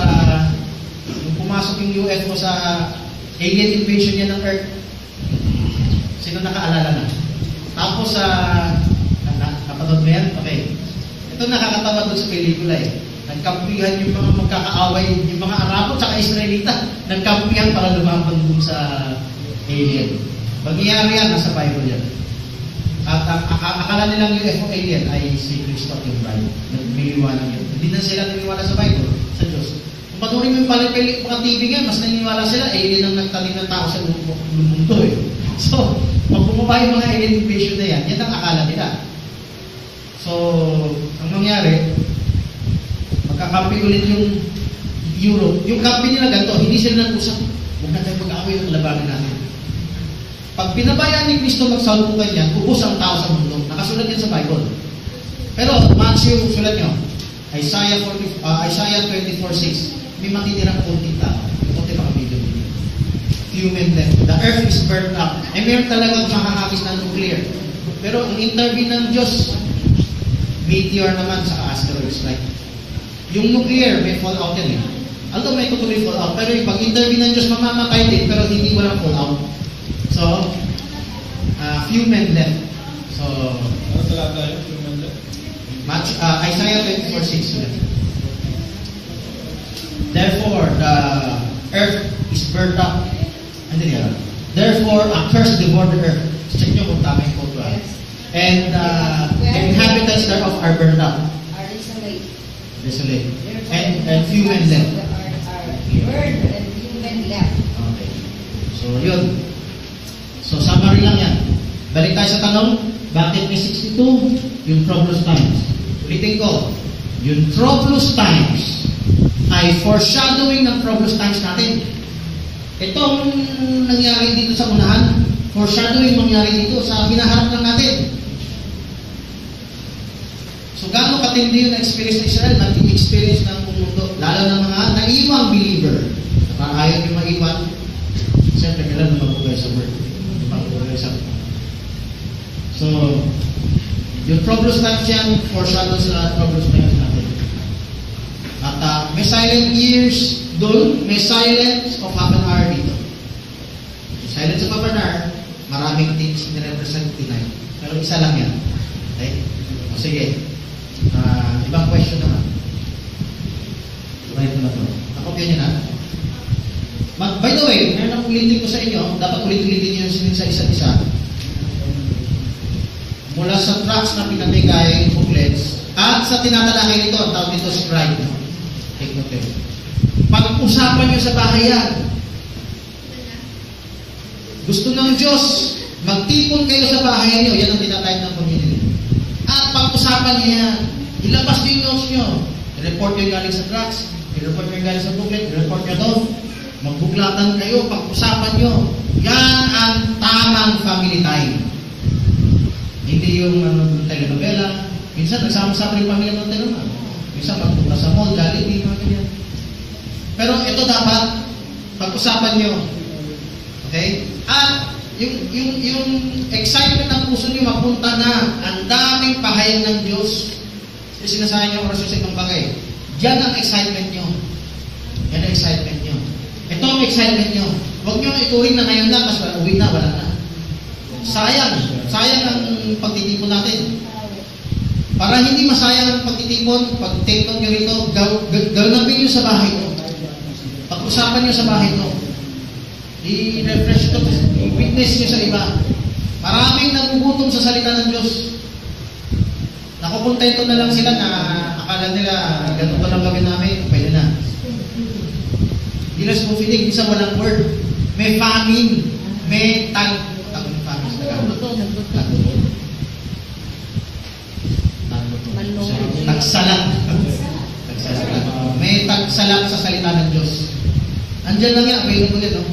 yung pumasok yung UFO sa alien invasion niya ng Earth. Sino nakaalala na? Tapos, napanood mo yan? Okay. Ito nakakatawa doon sa pelikula eh. Nagkampihan yung mga magkakaaway, yung mga Arabo at Israelita. Nagkampihan para lumaban doon sa alien. Pag-iyari yan, nasa Bible yan. At akala nilang UFO alien ay si Kristo at yung Bible. Nagmiliwanag yun. Hindi na sila naniniwala sa Bible, sa Diyos. Kung patuloy mo yung palipili mga TV nga, mas naniniwala sila, alien ang nagtanim ng tao sa mundo eh. So, pag bumaba yung mga alien invasion na yan, yan ang akala nila. So, ang nangyari, magkakampi ulit yung Europe. Yung kampi nila ganito, hindi sila nag-usap. Huwag na tayo mag-away ng labanan natin. Pag pinabayaan ni Kristo magsalpukan yan, ubos ang tao sa mundo. Nakasulat yan sa Bible. Pero, Matthew, sulat nyo, Isaiah 24:6, may matitirang kunting tao. Kunti pa kami doon. Human death. The earth is burnt up. Eh, meron talagang makakakis na nuclear. Pero, ang intervene ng Diyos, meteor naman sa asteroids. Like, yung nuclear, may fallout yan eh. Although may tutuloy fallout, pero yung pag-intervene ng Diyos, mamamatay din, pero hindi walang fallout. So, few men left. So, ano talata yun? Few men left? Isaiah 24:6. Therefore, the earth is burnt up. Ano yan? Therefore, a curse devoured the earth. Check nyo kung tama yung quote. And the inhabitants thereof are burned up. Are Desolate. And few men left. Are burned and few men left. Okay. So, yun. So, summary lang yan. Balik tayo sa tanong, bakit may 62? Yung troublous times. Ulitin ko, yung troublous times ay foreshadowing ng troublous times natin. Itong nangyari dito sa unahan, foreshadowing mangyari dito sa hinaharap lang natin. So, gaano katindi yung experience ng Israel, nag-experience ng mundo, lalo ng mga naiwang believer. Parang ayaw yung maiwan, siyempre, kailan na magbugay sa word. So, yung troublous times yan, foreshadow sa troublous times natin. At may silent years doon, may silence of half an hour dito. Silence of half an hour, maraming things nirepresent tonight. Pero isa lang yan. Okay? O sige. Ibang question naman. Right na to. Nakopya nyo na. By the way, meron akong ulitin ko sa inyo, dapat ulit-ulitin nyo sa isa't isa. mula sa tracts na pinamigay, booklets, at sa tinatalakay nito, ang tawag nito scribe. Take note. Pag-usapan nyo sa bahay yan. Gusto ng Diyos, magtipon kayo sa bahay nyo. Yan ang tinatayag ng community. At pag-usapan nyo yan. Ilabas nyo yung notes nyo. I-report nyo galing sa tracts. I-report nyo galing sa booklet. I-report nyo doon. Magbuklatan kayo. Pag-usapan nyo. Yan ang tamang family time. Hindi yung telenovela. Minsan nagsama-sama yung pamilya ng telenovela. Minsan magpunta sa mall, Jollibee, mga ganyan. Pero ito dapat pag-usapan nyo. Okay? At yung excitement ng puso nyo mapunta na ang daming pahayag ng Diyos. Kasi sinasabi nyo ang orasyon sa ibang bagay. Yan ang excitement nyo. Yan ang excitement nyo. Ito ang excitement nyo. Huwag nyo ituring na ngayon lang kasi uwi na, wala na. Sayang. Sayang ang pagtitipon natin. Para hindi masayang ang pagtitipon, pag-take nyo rito, gawin nyo sa bahay nyo. Pag-usapan nyo sa bahay nyo. I-refresh nyo, i-witness nyo sa iba. Maraming nagugutom sa salita ng Diyos. Nakukontento na lang sila na akala nila ganito pa lang gawin namin, pwede na. Hindi na sumufinig, isa walang word. May famine, may famine sa tagsalat. May tagsalat sa salita ng Diyos. Andiyan lang yan, available yan, no?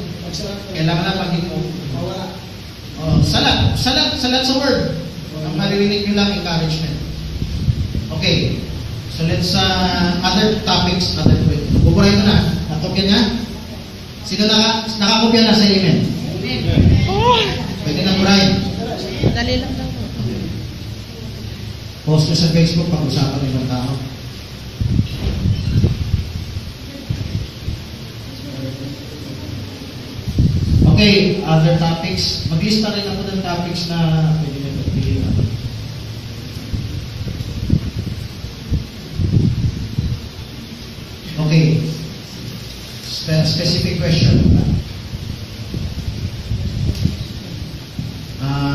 Kailangan na pag mo. Salat sa word. Ang maririnig nyo lang, encouragement. Okay. So let's, other topics, other point. Buburay mo na. Nakopya niya? Sino nakakopya na sa email? Pwede na burahin. Dali lang daw. Post ko sa Facebook, pag-usapan ng ibang tao. Okay, other topics. Mag-lista rin ako ng topics na pwede na pagpilihan. Okay. Specific question.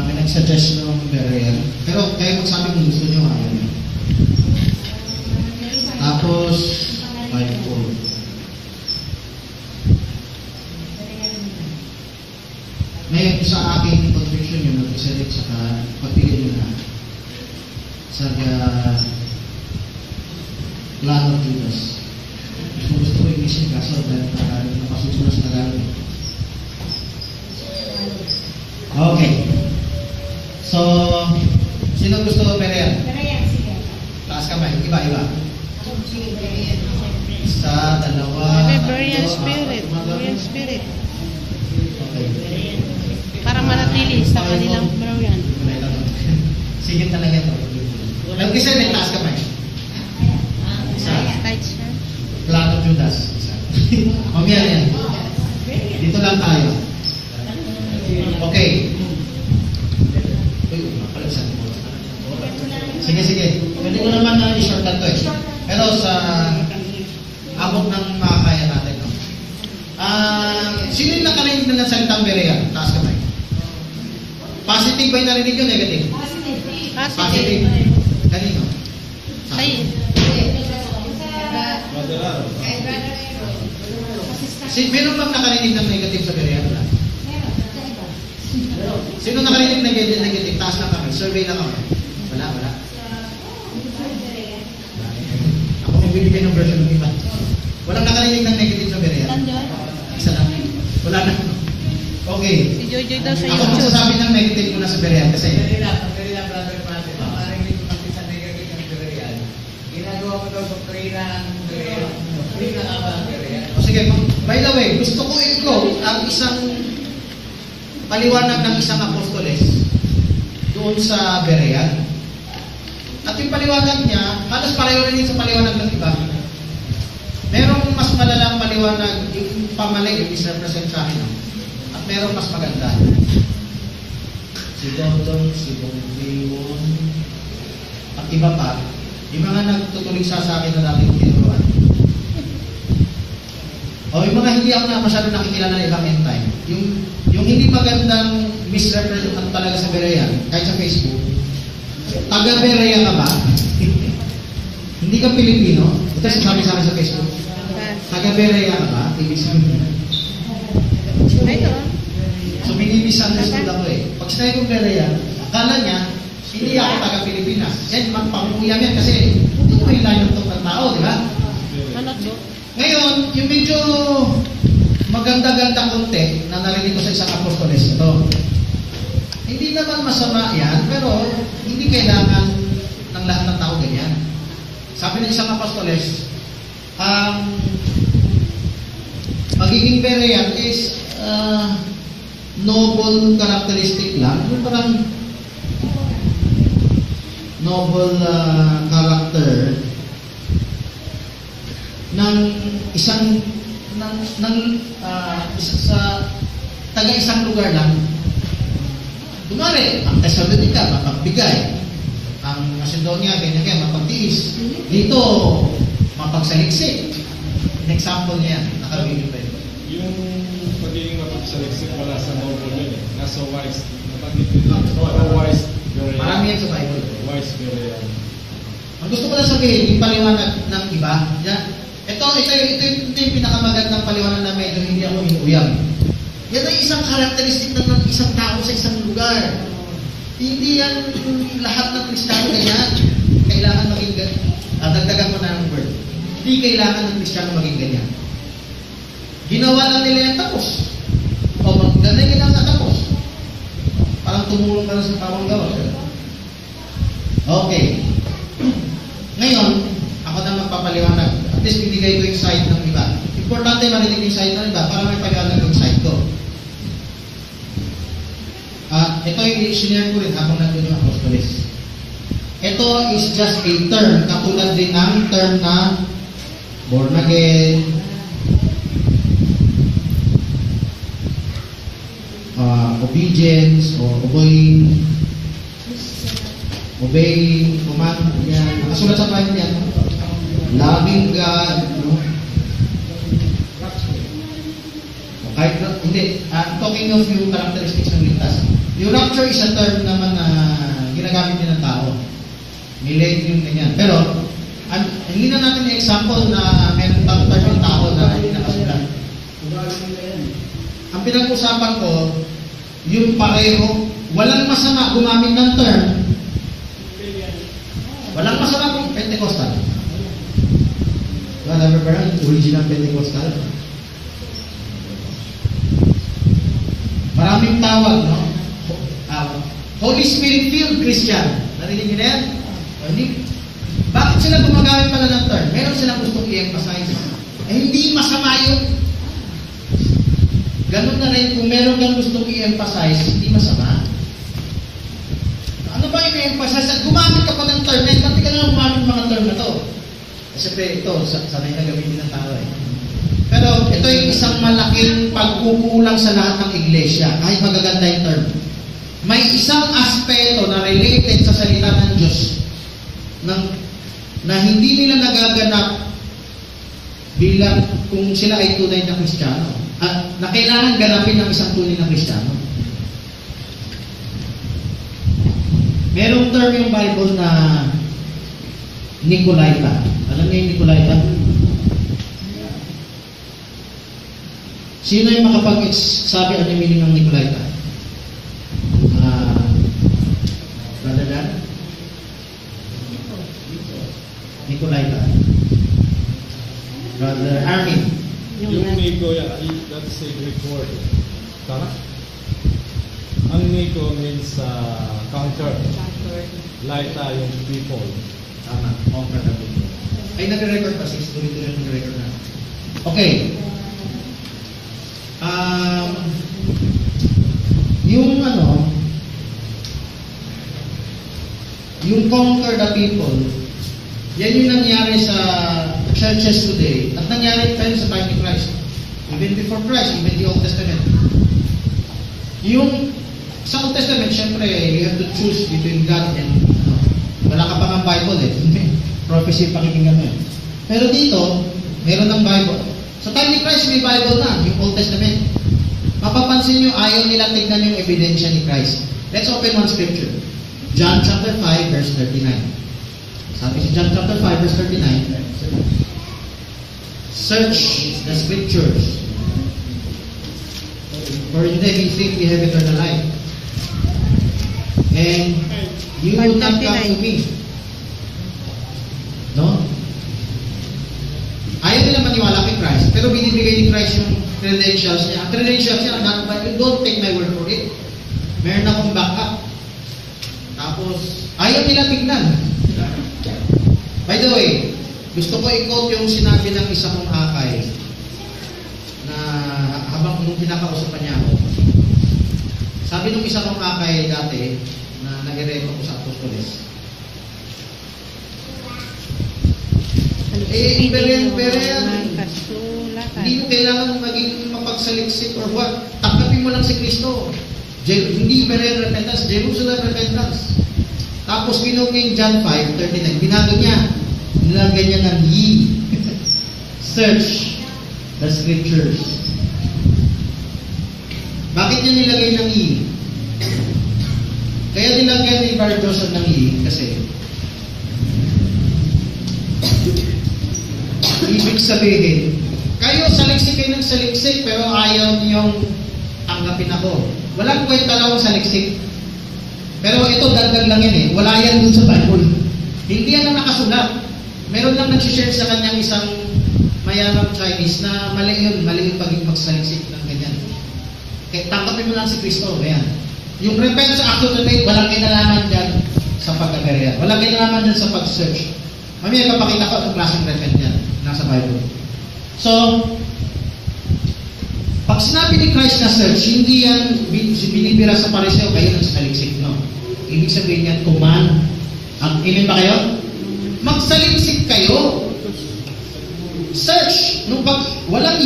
May nag-suggest ng Berean. Pero kayo magsabi kung gusto nyo, ayaw nyo. Tapos, 5-4. May sa aking conviction yung nag-select saka pagpili nyo na sa Plan of Judas. Gusto ko yung isip kaso dahil napasusunod sa Tagalog. Okay. So, sino gusto Berean? Berean, sige. Taas kamay. Iba. Sige, Berean. Isa, dalawa, May Berean tatlo, spirit. apat, Berean spirit. Okay. Para manatili sa kanilang baraw yan. Sige talaga ito. Nag-isa na taas kamay. Isa. Right, sir? Plan of Judas. Isa. Mamaya yan. Dito lang tayo. Okay. Sige. Pwede ko naman na i-shortcut to eh. Pero sa abot ng makakaya natin. No? Sino yung nakarinig na ng salitang Berean? Taas kamay. Positive ba yung narinig yun? Negative? Positive. Kanino? Ay, Meron bang nakarinig ng negative sa Berean? Sino nakarinig ng negative? Taas lang kami. Survey lang kami. Wala. Ako magbibigay ng version ng iba. Walang nakarinig ng negative sa Berean. nandiyan. Isa lang. Wala na. Okay. Si Joy daw sa Ako YouTube. magsasabi ng negative muna sa Berean kasi Kanina, brother Matthew, makarinig ko kasi sa negative ng Berean. Ginagawa ko daw doktrina ang Berean. Doktrina nga ba ang Berean? O sige, by the way, gusto ko i-quote ang isang paliwanag ng isang apostoles doon sa Berean. At yung paliwanag niya, halos pareho rin sa paliwanag ng iba. Merong mas malalang paliwanag, yung pamalig, yung is-represent sa akin. At merong mas maganda. Si Dodon, si Bongwon, at iba pa, yung mga nagtutuloy sa akin na dating tinuruan. O yung mga hindi ako na masyado nakikilala ng ibang end time. Yung hindi magandang misrepresent talaga sa Berean, kahit sa Facebook, Taga-Berea ka ba? Hindi ka Pilipino? Ito sabi sa akin sa Facebook. Taga-Berea ka ba? Ibig sabihin. Ito. So, minimisunderstood ako eh. Pag sinabi kong Berea, akala niya, hindi ako taga-Pilipinas. Yan, magpanguyam yan kasi hindi mo hilayan itong tao, di ba? Ano to? Ngayon, yung medyo maganda-ganda konti na narinig ko sa isang apostoles ito. Hindi naman masama yan, pero hindi kailangan ng lahat ng tao ganyan. Sabi ng isang apostoles, magiging Berean is noble characteristic lang. Yung parang noble character ng isang sa taga-isang lugar lang. Kunwari, ang Thessalonica, mapagbigay. Ang Macedonia, ganyan, mapagtiis. Dito, mapagsaliksik. An example niya, nakabigay pa ito. Yung pagiging mapagsaliksik wala sa noble yun eh. Nasa wise. Nabanggit nito. Wise. Marami yan sa Bible. Wise. Ang gusto ko lang sabihin, yung paliwanag ng iba. Yan. Ito yung pinakamagandang paliwanag na medyo hindi ako inuyang. Yan ay isang karakteristik ng isang tao sa isang lugar. Hindi yan lahat ng Kristiyano ganyan. Kailangan maging ganyan. Dagdagan ko na ng word. Hindi kailangan ng Kristiyano maging ganyan. Ginawa lang nila yan tapos. O ganyan lang na tapos. Parang tumulong ka na sa tamang gawa. Okay. Ngayon, ako na magpapaliwanag. At least binigay ko yung side ng iba. Importante marinig yung side ng iba para may paliwanag yung side ko. Ito yung i-share ko rin habang nandun yung apostoles. Ito is just a term. Katulad din ng term na born again, obedience, or obeying, command, yan. Nakasulat sa Bible yan. Loving God, no? Kahit, hindi, talking of yung characteristics ng ligtas. Yung rapture is a term naman na ginagamit din ng tao. Milate yung ganyan. Pero, hindi na natin yung example na meron term yung tao na hindi nakasulat. Ang pinag-usapan ko, yung pareho, walang masama gumamit ng term. Walang masama kung Pentecostal. Wala ba original Pentecostal? Maraming tawag, no? Holy Spirit filled Christian. Narinig niyo na yan? Bakit sila gumagamit pala ng term? Meron silang gustong i-emphasize. Hindi masama yun. Ganun na rin, kung meron kang gustong i-emphasize, hindi masama. Ano ba yung i-emphasize? At gumamit ka pa ng term. Ba't ka na gumamit ng mga term na to? Siyempre, ito, sanay na gamitin ng tao eh. Pero ito yung isang malaking pagkukulang sa lahat ng iglesia. Kahit magaganda yung term. May isang aspeto na related sa salita ng Diyos na hindi nila nagaganap bilang kung sila ay tunay na Kristiyano. At na kailangan ganapin ng isang tunay na Kristiyano. Merong term yung Bible na Nicolaita. Alam niyo yung Nicolaita? Sino yung makapag-sabi ano yung meaning ng Nicolaita? Brother Dan? Nicolaita. Brother Armin. Yung Nico, that's a Greek word. Tama? Ang Nico means conquer. Laita yung people. Tama. Conquer the people. Ay, nag-record pa. 6 tuloy-tuloy nag-record na. Okay. Yung conquer the people, yan yung nangyari sa churches today. At nangyari tayo sa time ni Christ. Even before Christ, even the Old Testament. Yung sa Old Testament, syempre, you have to choose between God and wala ka pa ng Bible eh. Prophecy, pakikinggan mo eh. Pero dito, meron ng Bible. Sa time ni Christ, may Bible na, yung Old Testament. Mapapansin nyo, ayaw nila tignan yung ebidensya ni Christ. Let's open one scripture. John chapter 5, verse 39. Sabi sa John chapter 5, verse 39, search the scriptures, for in them we think we have eternal life. And you will not come to me. No? Ayaw nila maniwala kay Christ, pero binibigay ni Christ yung credentials niya. Ang credentials niya, don't take my word for it. Meron akong backup. Tapos, ayaw nila tignan. By the way, gusto ko i-quote yung sinabi ng isa kong akay na habang nung pinakausapan niya ako. Sabi nung isa kong akay dati na nag-reto ko sa Apostoles. Hindi mo kailangan maging mapagsaliksik or what. Tanggapin mo lang si Kristo. Hindi Berean repentance, Jerusalem repentance. Tapos pinugin John 5:39, binago niya. Nilagay niya ng ye. Search the scriptures. Bakit niya nilagay ng ye? Kaya nilagyan ni Bar Joseph ng ye kasi ibig sabihin, kayo saliksik kayo ng saliksik pero ayaw niyong tanggapin ako. Walang kwenta lang sa saliksik. Pero ito, dagdag lang yan eh. Wala yan dun sa Bible. Hindi yan ang nakasulat. Meron lang nagsishare sa kanyang isang mayamang Chinese na mali yun pagiging magsaliksik ng ganyan. Kaya tanggapin mo lang si Kristo. Ayan. Yung repent sa action na faith, walang kinalaman dyan sa pagkagariya. Walang kinalaman dyan sa pag-search. Mamaya kapakita ko ang klaseng repent yan. Nasa Bible. So, pag sinabi ni Christ na search, hindi yan binibira sa pariseo, kayo nagsaliksik, no? Ibig sabihin yan, command. Amen ba kayo? Magsaliksik kayo. Search. Nung pag walang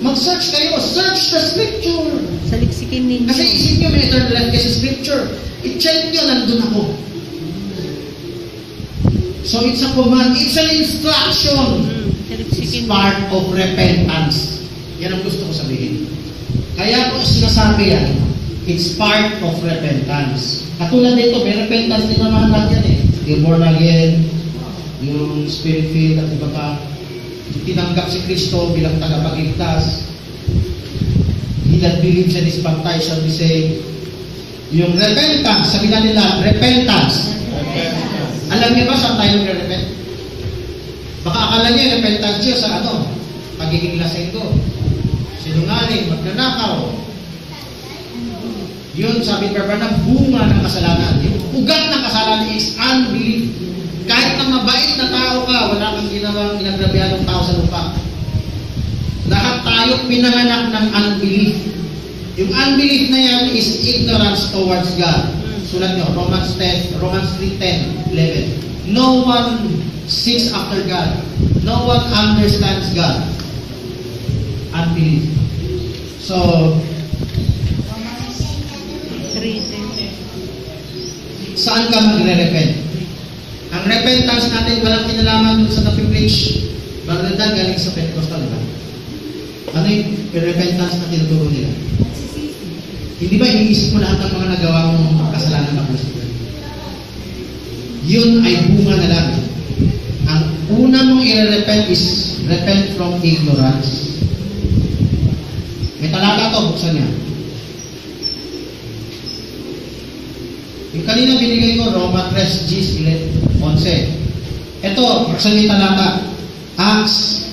mag-search kayo. Search the scripture. Saliksikin ninyo. Kasi isip nyo, may eternal life kasi scripture. I-check nyo, nandun ako. So it's a command. It's an instruction. It's part of repentance. Yan ang gusto ko sabihin. Kaya ko sinasabi yan, it's part of repentance. Katulad nito, may repentance din naman lang yan eh. Yung born again, yung spirit filled at iba pa. Tinanggap si Kristo bilang tagapagligtas. He that believes and is baptized shall be saved. Yung repentance, sabi na nila, repentance. Alam niyo ba saan tayo nagre-repent? Baka akala niyo repentance siya sa ano? Pagiging lasenggo. Sinungaling, magnanakaw. Yun, sabi ni Bernard, bunga ng kasalanan. Yung ugat ng kasalanan is unbelief. Kahit na mabait na tao ka, wala kang ginawang inagrabyado ng tao sa lupa. Lahat tayo pinanganak ng unbelief. Yung unbelief na yan is ignorance towards God. Sulat nyo, Romans 3:10-11. No one seeks after God. No one understands God. Unbelief. So, saan ka magre-repent? Ang repentance natin, walang kinalaman dun sa napi-preach. Brother Dan, galing sa Pentecostal, diba? Ano yung repentance na tinuturo nila? Hindi ba iniisip mo lahat ng mga nagawa mong kasalanan na Kristo? Yun ay bunga na lang. Ang una mong i-repent is repent from ignorance. May talata to, buksan niya. Yung kanina binigay ko, Roma 3:11. Ito, buksan niya talata. Acts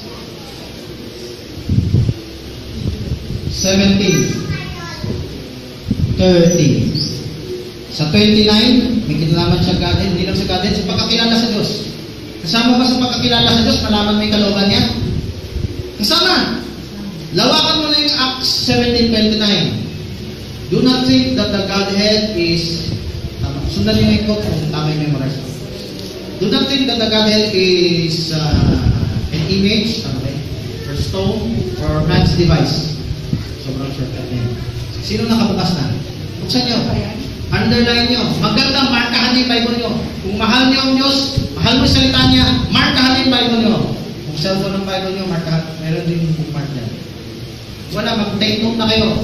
17:30. Sa 29, may kinalaman sa God, hindi lang sa God, sa pagkakilala sa Diyos. Kasama ba sa pagkakilala sa Diyos, malaman mo yung kalooban niya? Kasama. Lawakan mo na yung Acts 17:29. Do not think that the Godhead is, sundan niyo yung quote kung tama yung memorize. Do not think that the Godhead is an image, or stone, or man's device. Sobrang shortcut na yun. Sino nakabukas na? Buksan nyo. Underline nyo. Maganda, markahan niyo yung Bible nyo. Kung mahal niyo ang Diyos, mahal mo yung salita niya, markahan yung Bible nyo. Kung cellphone ng Bible nyo, markahan. Meron din yung bookmark niya. Wala, mag-take note na kayo.